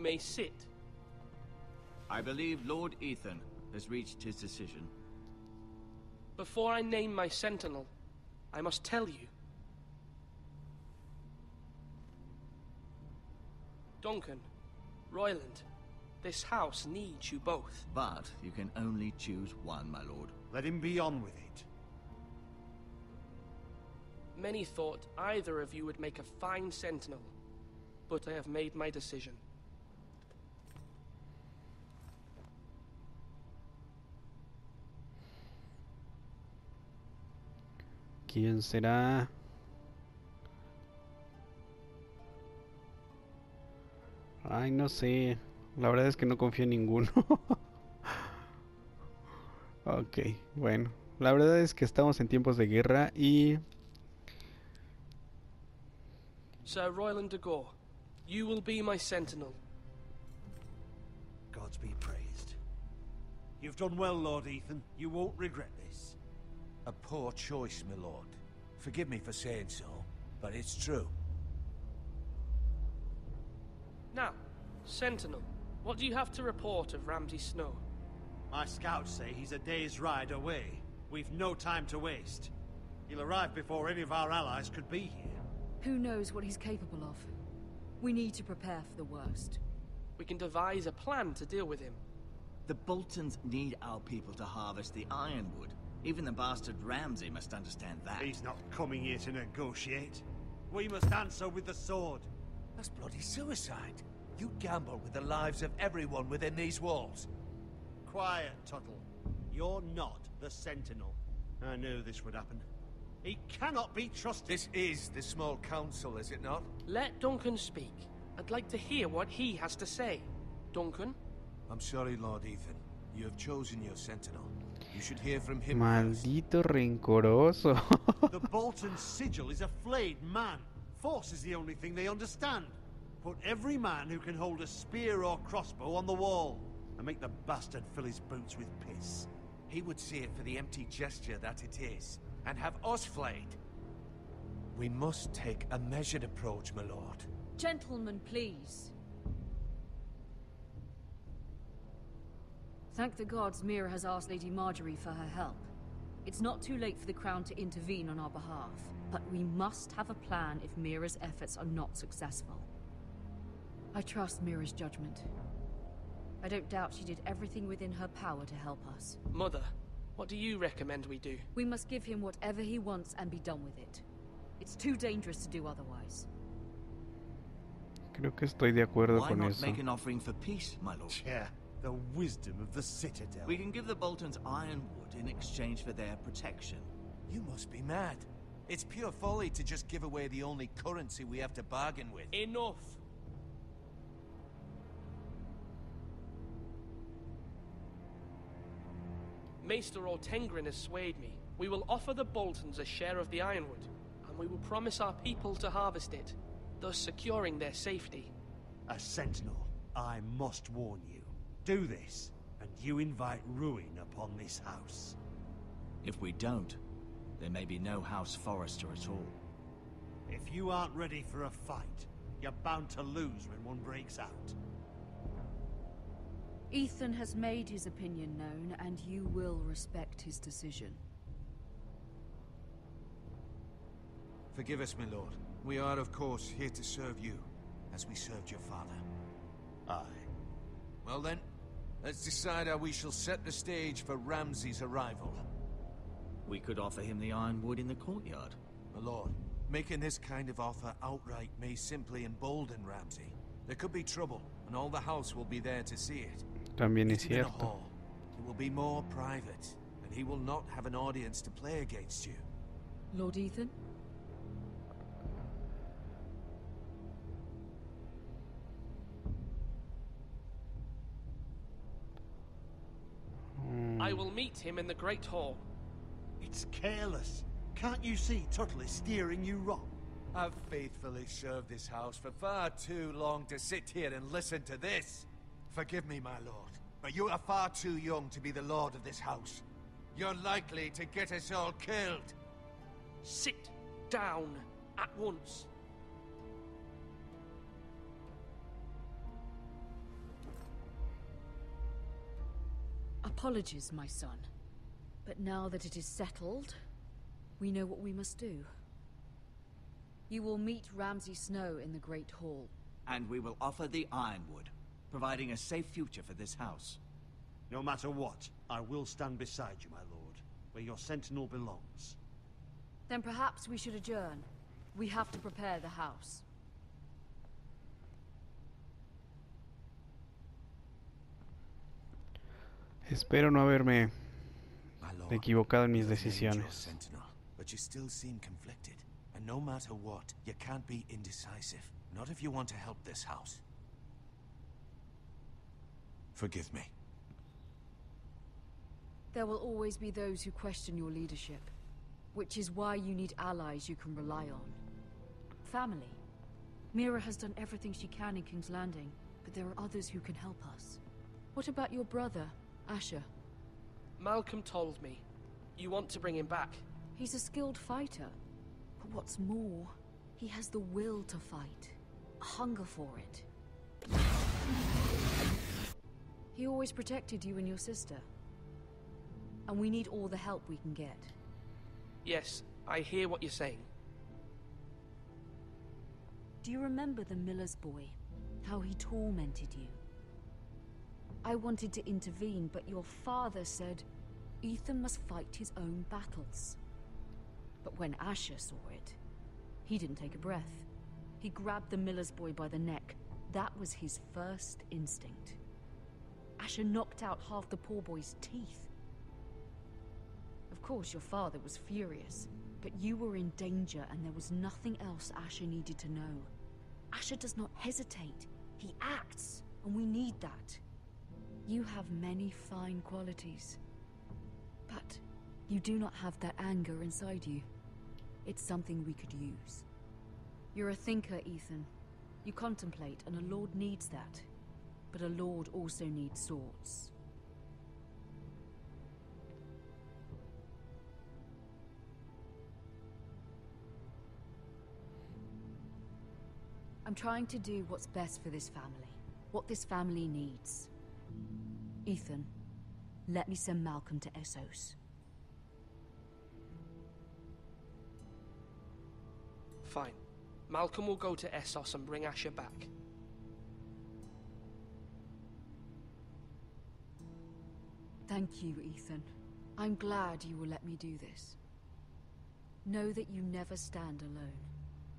may sit. I believe Lord Ethan has reached his decision. Before I name my sentinel, I must tell you. Duncan, Royland, this house needs you both. But you can only choose one, my lord. Let him be on with it. Many thought either of you would make a fine sentinel, but I have made my decision. ¿Quién será? Ay, no sé. La verdad es que no confío en ninguno. Ok, bueno. La verdad es que estamos en tiempos de guerra y... Sir Royland de Gore, you will be my sentinel. Gods be praised. You've done well, Lord Ethan. You won't regret this. A poor choice, my lord. Forgive me for saying so, but it's true. Now, Sentinel, what do you have to report of Ramsay Snow? My scouts say he's a day's ride away. We've no time to waste. He'll arrive before any of our allies could be here. Who knows what he's capable of? We need to prepare for the worst. We can devise a plan to deal with him. The Boltons need our people to harvest the ironwood. Even the bastard Ramsay must understand that. He's not coming here to negotiate. We must answer with the sword. That's bloody suicide. You gamble with the lives of everyone within these walls. Quiet, Tuttle. You're not the Sentinel. I knew this would happen. He cannot be trusted. This is the small council, is it not? Let Duncan speak. I'd like to hear what he has to say. Duncan? I'm sorry, Lord Ethan. You have chosen your sentinel. You should hear from him. Maldito rencoroso. The Bolton sigil is a flayed man. Force is the only thing they understand. Put every man who can hold a spear or crossbow on the wall, and make the bastard fill his boots with piss. He would see it for the empty gesture that it is, and have us flayed. We must take a measured approach, my lord. Gentlemen, please. Thank the gods Mira has asked Lady Marjorie for her help. It's not too late for the Crown to intervene on our behalf, but we must have a plan if Mira's efforts are not successful. I trust Mira's judgment. I don't doubt she did everything within her power to help us. Mother, what do you recommend we do? We must give him whatever he wants and be done with it. It's too dangerous to do otherwise. Creo que estoy de acuerdo Why con not eso. make an offering for peace, my lord? Yeah, the wisdom of the Citadel. We can give the Boltons ironwood in exchange for their protection. You must be mad. It's pure folly to just give away the only currency we have to bargain with. Enough! Maester Ortengrin has swayed me. We will offer the Boltons a share of the ironwood, and we will promise our people to harvest it, thus securing their safety. A sentinel, I must warn you. Do this, and you invite ruin upon this house. If we don't, there may be no House Forester at all. If you aren't ready for a fight, you're bound to lose when one breaks out. Ethan has made his opinion known, and you will respect his decision. Forgive us, my lord. We are, of course, here to serve you, as we served your father. Aye. Well then, let's decide how we shall set the stage for Ramsay's arrival. We could offer him the ironwood in the courtyard. My lord, making this kind of offer outright may simply embolden Ramsay. There could be trouble, and all the house will be there to see it. También es Meet him in a cierto. hall. It will be more private, and he will not have an audience to play against you. Lord Ethan? I will meet him in the Great Hall. It's careless. Can't you see Tuttle is steering you wrong? I've faithfully served this house for far too long to sit here and listen to this. Forgive me, my lord, but you are far too young to be the lord of this house. You're likely to get us all killed. Sit down at once. Apologies, my son. But now that it is settled, we know what we must do. You will meet Ramsay Snow in the Great Hall. And we will offer the Ironwood, providing a safe future for this house. No matter what, I will stand beside you, my lord, where your sentinel belongs. Then perhaps we should adjourn. We have to prepare the house. Espero no haberme My lord, equivocado en mis you have named your decisiones. sentinel, but you still seem conflicted. And no matter what, you can't be indecisive. Not if you want to help this house. Forgive me. There will always be those who question your leadership, which is why you need allies you can rely on. Family. Mira has done everything she can in King's Landing, but there are others who can help us. What about your brother, Asher? Malcolm told me. You want to bring him back. He's a skilled fighter. But what's more, he has the will to fight. A hunger for it. He always protected you and your sister. And we need all the help we can get. Yes, I hear what you're saying. Do you remember the miller's boy? How he tormented you? I wanted to intervene, but your father said Ethan must fight his own battles. But when Asher saw it, he didn't take a breath. He grabbed the miller's boy by the neck. That was his first instinct. Asher knocked out half the poor boy's teeth. Of course, your father was furious, but you were in danger and there was nothing else Asher needed to know. Asher does not hesitate. He acts, and we need that. You have many fine qualities, but you do not have that anger inside you. It's something we could use. You're a thinker, Ethan. You contemplate, and a lord needs that. But a lord also needs swords. I'm trying to do what's best for this family. What this family needs. Ethan, let me send Malcolm to Essos. Fine. Malcolm will go to Essos and bring Asher back. Thank you, Ethan. I'm glad you will let me do this. Know that you never stand alone.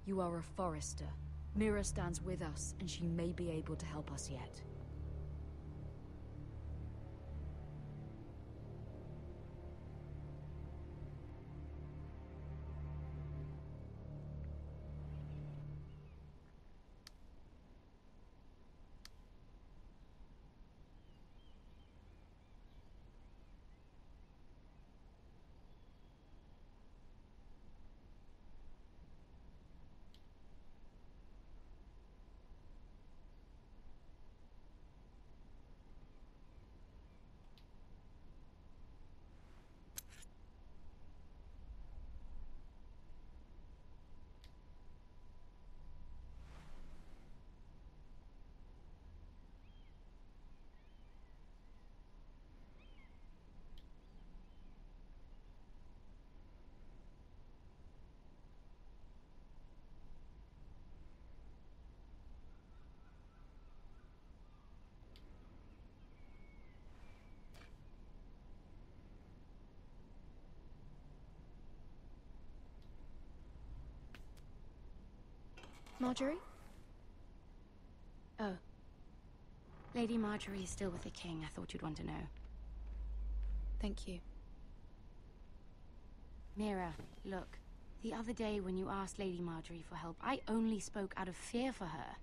You are a forester. Mira stands with us, and she may be able to help us yet. Marjorie? Oh. Lady Marjorie is still with the king. I thought you'd want to know. Thank you. Mira, look. The other day when you asked Lady Marjorie for help, I only spoke out of fear for her.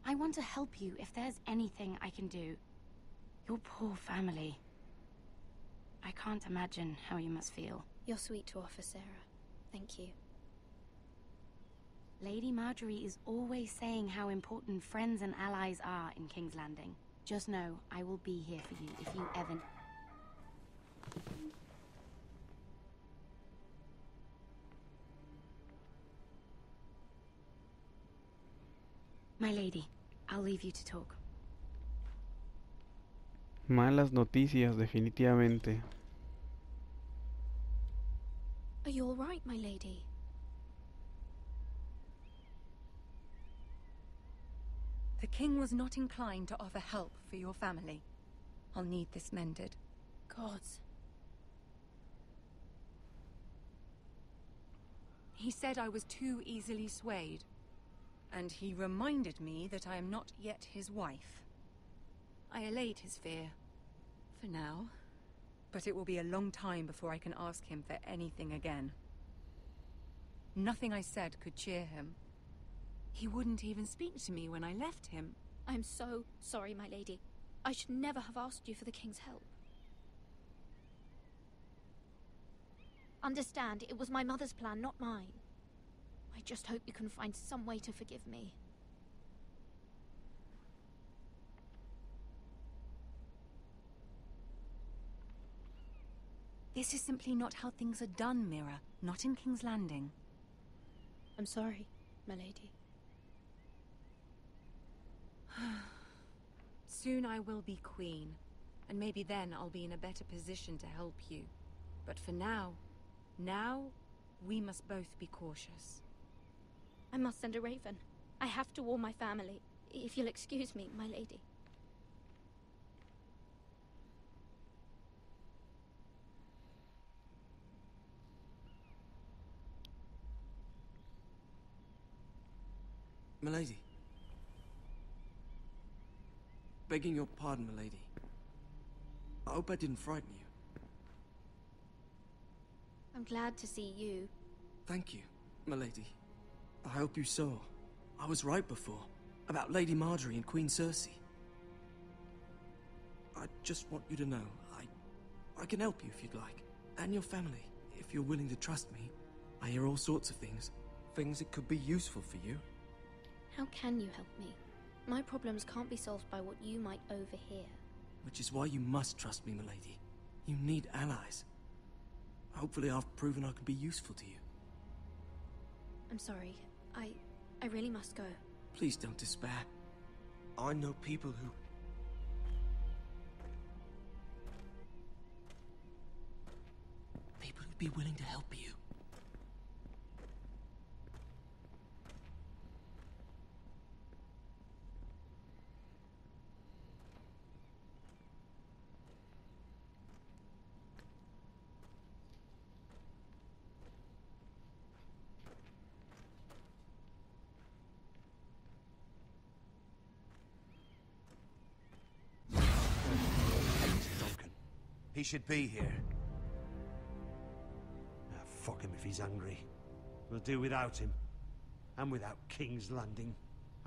I want to help you if there's anything I can do. Your poor family. I can't imagine how you must feel. You're sweet to offer, Sarah. Thank you. Lady Marjorie is always saying how important friends and allies are in King's Landing. Just know, I will be here for you if you ever... My lady, I'll leave you to talk. Malas noticias, definitivamente. Are you all right, my lady? The king was not inclined to offer help for your family. I'll need this mended. Gods. He said I was too easily swayed. And he reminded me that I am not yet his wife. I allayed his fear. For now. But it will be a long time before I can ask him for anything again. Nothing I said could cheer him. He wouldn't even speak to me when I left him. I'm so sorry, my lady. I should never have asked you for the king's help. Understand, it was my mother's plan, not mine. I just hope you can find some way to forgive me. This is simply not how things are done, Mira. Not in King's Landing. I'm sorry, my lady. Soon I will be queen, and maybe then I'll be in a better position to help you. But for now, we must both be cautious. I must send a raven. I have to warn my family. If you'll excuse me, my lady. Milady. Begging your pardon, milady. I hope I didn't frighten you. I'm glad to see you. Thank you, milady. I hope you saw. I was right before. About Lady Marjorie and Queen Cersei. I just want you to know, I can help you if you'd like. And your family, if you're willing to trust me. I hear all sorts of things. Things that could be useful for you. How can you help me? My problems can't be solved by what you might overhear. Which is why you must trust me, milady. You need allies. Hopefully I've proven I can be useful to you. I'm sorry. I really must go. Please don't despair. I know people who... People who'd be willing to help you. He should be here. Ah, fuck him if he's angry. We'll do without him. And without King's Landing.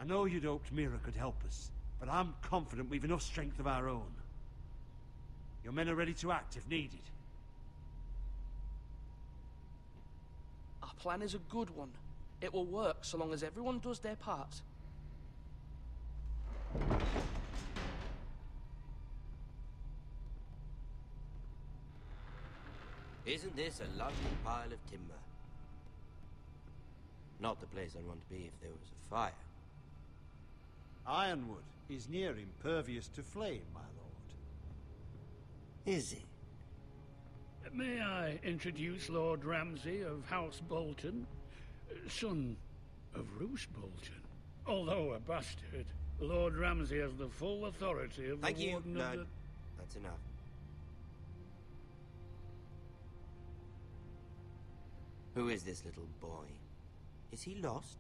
I know you'd hoped Mira could help us, but I'm confident we've enough strength of our own. Your men are ready to act if needed. Our plan is a good one. It will work so long as everyone does their part. Isn't this a lovely pile of timber? Not the place I'd want to be if there was a fire. Ironwood is near impervious to flame, my lord. Is it? May I introduce Lord Ramsay of House Bolton, son of Roose Bolton. Although a bastard, Lord Ramsay has the full authority of Thank the you. Warden No, of the... that's enough. Who is this little boy? Is he lost?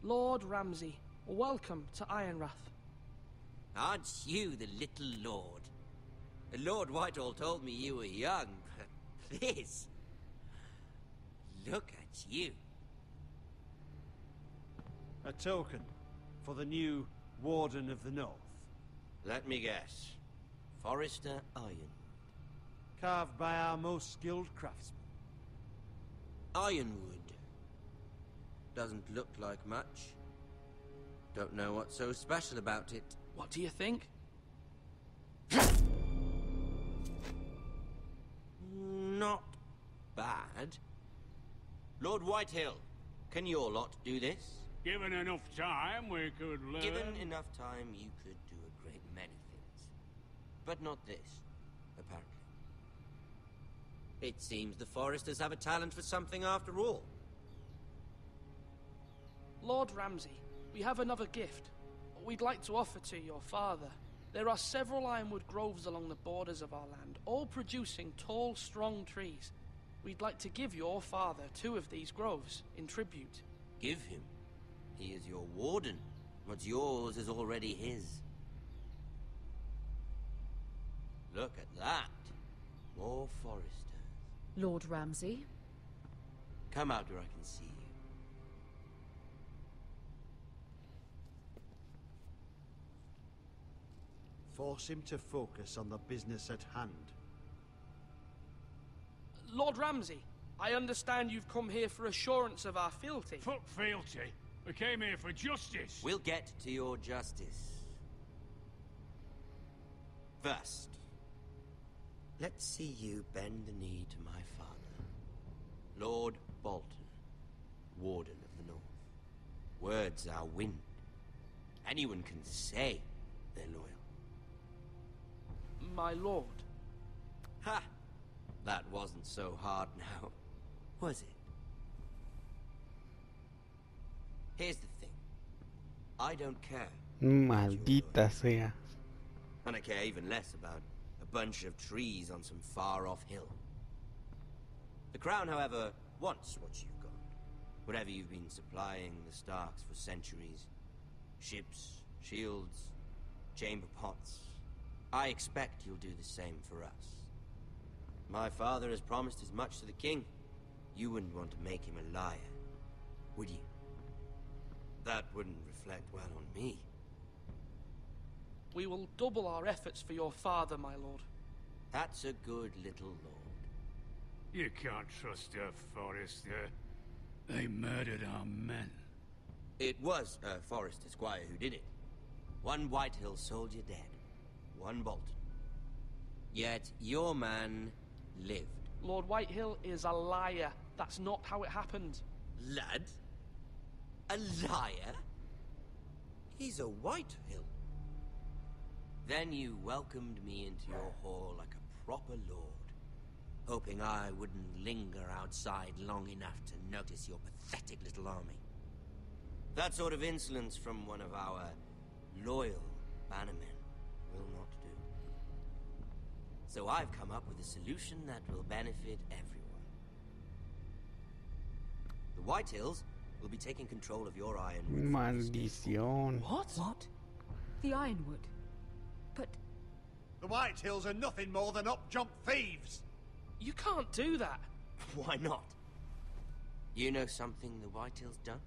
Lord Ramsay, welcome to Ironrath. Aren't you the little lord? Lord Whitehall told me you were young, but this... Look at you. A token for the new Warden of the North. Let me guess. Forrester Iron. Carved by our most skilled craftsmen. Ironwood. Doesn't look like much. Don't know what's so special about it. What do you think? Not bad. Lord Whitehill, can your lot do this? Given enough time, we could learn... Given enough time, you could do a great many things. But not this, apparently. It seems the Foresters have a talent for something after all. Lord Ramsay, we have another gift. We'd like to offer to your father. There are several ironwood groves along the borders of our land, all producing tall, strong trees. We'd like to give your father 2 of these groves in tribute. Give him? He is your warden. What's yours is already his. Look at that. More Foresters. Lord Ramsay? Come out where I can see you. Force him to focus on the business at hand. Lord Ramsay, I understand you've come here for assurance of our fealty. Fuck fealty. We came here for justice. We'll get to your justice. First, let's see you bend the knee to my father, Lord Bolton, Warden of the North. Words are wind. Anyone can say they're loyal. My lord. Ha! That wasn't so hard now, was it? Here's the thing. I don't care. Maldita sea. And I care even less about a bunch of trees on some far-off hill. The Crown, however, wants what you've got. Whatever you've been supplying the Starks for centuries. Ships, shields, chamber pots. I expect you'll do the same for us. My father has promised as much to the king. You wouldn't want to make him a liar, would you? That wouldn't reflect well on me. We will double our efforts for your father, my lord. That's a good little lord. You can't trust a Forester. They murdered our men. It was a Forester squire who did it. 1 Whitehill soldier dead. 1 Bolton. Yet your man lived. Lord Whitehill is a liar. That's not how it happened. Lad? A liar? He's a Whitehill. Then you welcomed me into your hall like a proper lord, hoping I wouldn't linger outside long enough to notice your pathetic little army. That sort of insolence from one of our loyal bannermen will not do. So I've come up with a solution that will benefit everyone. The Whitehills will be taking control of your ironwood. Maldición. What? The ironwood? But... The Whitehills are nothing more than up-jump thieves! You can't do that. Why not? You know something the Whitehills don't?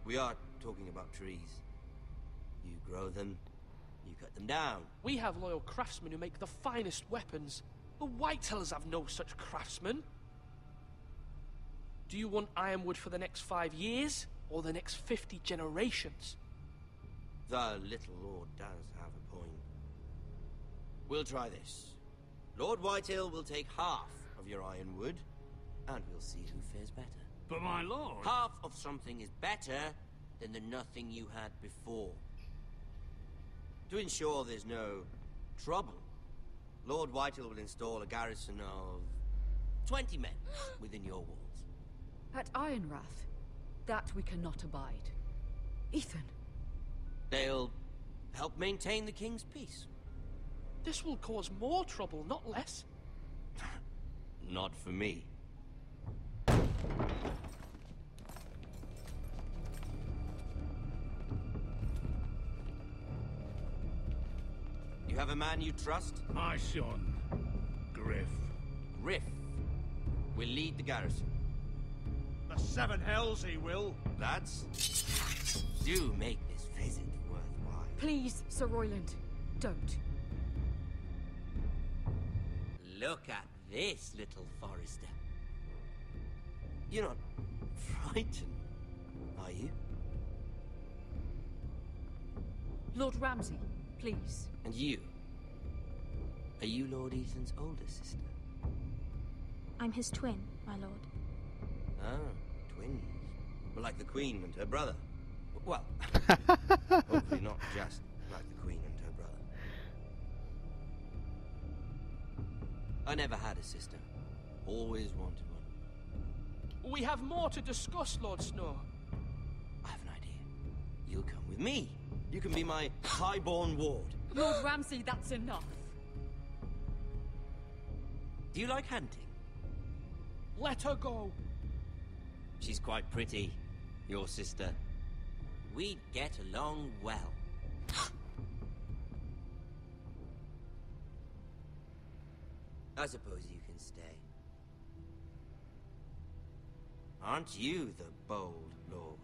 We are talking about trees. You grow them, you cut them down. We have loyal craftsmen who make the finest weapons. The Whitehills have no such craftsmen. Do you want ironwood for the next 5 years, or the next 50 generations? The little lord does have a point. We'll try this. Lord Whitehill will take half of your ironwood, and we'll see who fares better. But my lord... Half of something is better than the nothing you had before. To ensure there's no trouble, Lord Whitehill will install a garrison of 20 men within your walls. At Ironrath? That we cannot abide. Ethan. They'll help maintain the king's peace. This will cause more trouble, not less. Not for me. You have a man you trust? My son, Griff. Griff will lead the garrison. The 7 hells he will. Lads, do make this visit worthwhile. Please, Sir Royland, don't. Look at this, little Forester. You're not frightened, are you? Lord Ramsay, please. And you? Are you Lord Ethan's older sister? I'm his twin, my lord. Ah, twins. Well, like the Queen and her brother. Well, hopefully not just like the Queen and her brother. I never had a sister. Always wanted one. We have more to discuss, Lord Snow. I have an idea. You'll come with me. You can be my highborn ward. Lord Ramsay, that's enough. Do you like hunting? Let her go. She's quite pretty, your sister. We'd get along well. I suppose you can stay. Aren't you the bold lord?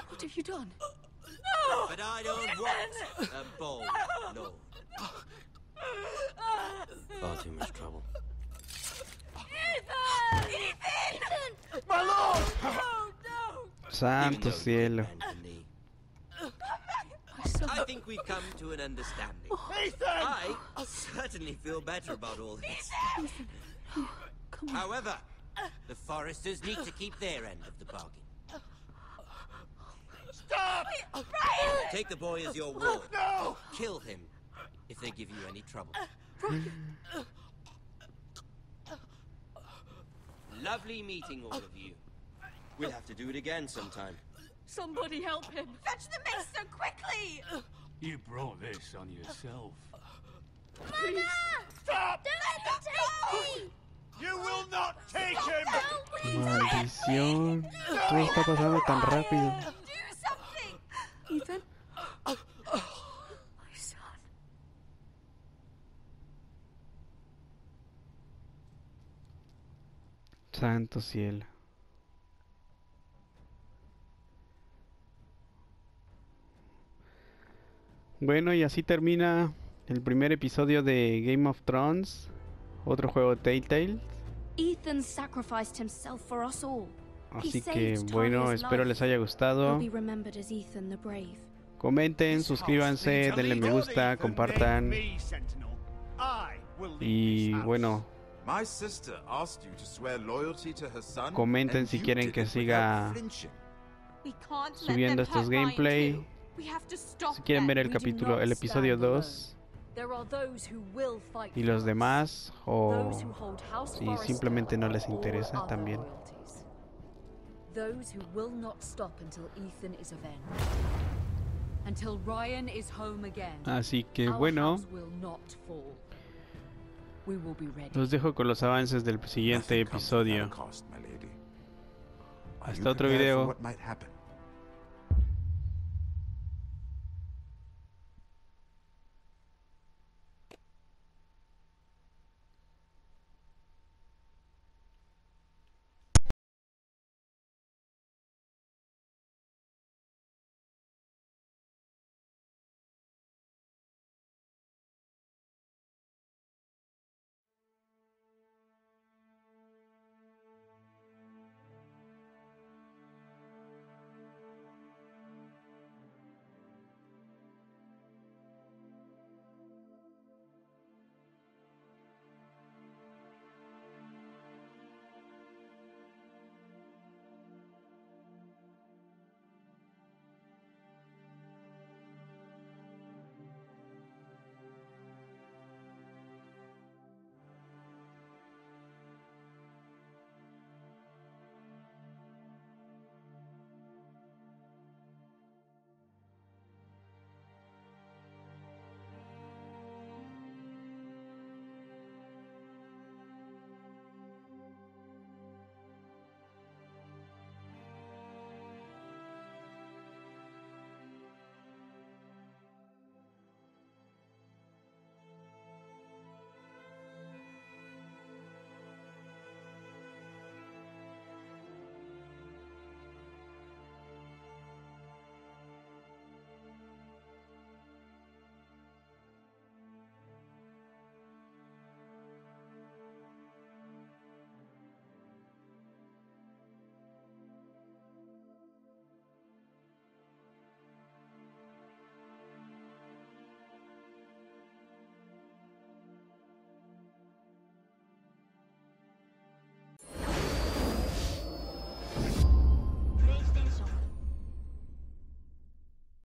What have you done? But I don't want a bold lord. Far too much trouble. Ethan! My lord! Santo cielo. I think we've come to an understanding. Ethan! I certainly feel better about all this. However, the foresters need to keep their end of the bargain. Stop! Take the boy as your ward. No! Kill him if they give you any trouble. Lovely meeting all of you. We'll have to do it again sometime. Somebody help him. Fetch the mace so quickly! You brought this on yourself. Mother! Stop! Don't let him take me! You will not take him! Maldición. Todo está pasando tan rápido. Do something! Ethan? My son. Santo cielo. Bueno, y así termina el primer episodio de Game of Thrones, otro juego TellTale. Ethan sacrificed himself for us all. Así que bueno, espero les haya gustado. Comenten, suscríbanse, denle me gusta, compartan. Y bueno, comenten si quieren que siga subiendo estos gameplay. Si quieren ver el capítulo, el episodio 2 y los demás, o si simplemente no les interesa también. Those who will not stop until Ethan is avenged. Until Ryan is home again. Así que bueno, los dejo con los avances del siguiente episodio. Hasta otro video.